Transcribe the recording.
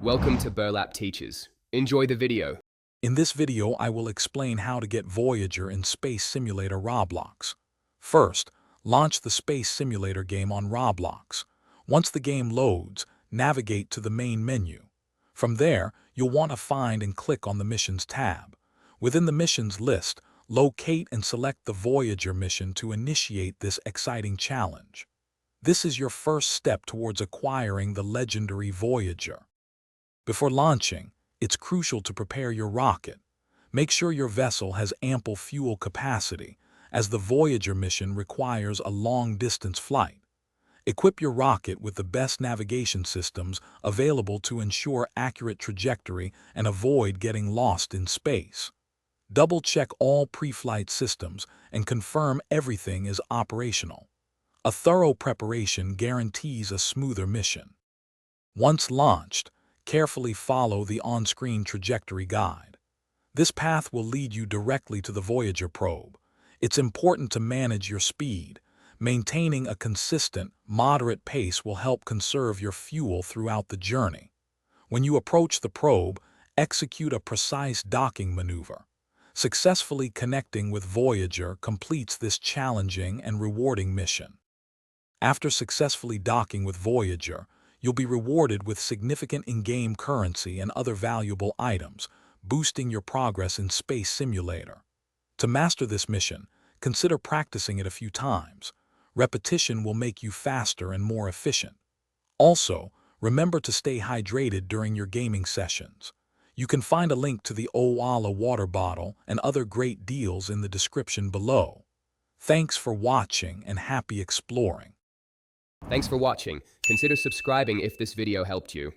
Welcome to Burlap Teachers. Enjoy the video. In this video, I will explain how to get Voyager in Space Simulator Roblox. First, launch the Space Simulator game on Roblox. Once the game loads, navigate to the main menu. From there, you'll want to find and click on the Missions tab. Within the missions list, locate and select the Voyager mission to initiate this exciting challenge. This is your first step towards acquiring the legendary Voyager. Before launching, it's crucial to prepare your rocket. Make sure your vessel has ample fuel capacity, as the Voyager mission requires a long-distance flight. Equip your rocket with the best navigation systems available to ensure accurate trajectory and avoid getting lost in space. Double-check all pre-flight systems and confirm everything is operational. A thorough preparation guarantees a smoother mission. Once launched, carefully follow the on-screen trajectory guide. This path will lead you directly to the Voyager probe. It's important to manage your speed. Maintaining a consistent, moderate pace will help conserve your fuel throughout the journey. When you approach the probe, execute a precise docking maneuver. Successfully connecting with Voyager completes this challenging and rewarding mission. After successfully docking with Voyager, you'll be rewarded with significant in-game currency and other valuable items, boosting your progress in Space Simulator. To master this mission, consider practicing it a few times. Repetition will make you faster and more efficient. Also, remember to stay hydrated during your gaming sessions. You can find a link to the Owala water bottle and other great deals in the description below. Thanks for watching and happy exploring. Thanks for watching. Consider subscribing if this video helped you.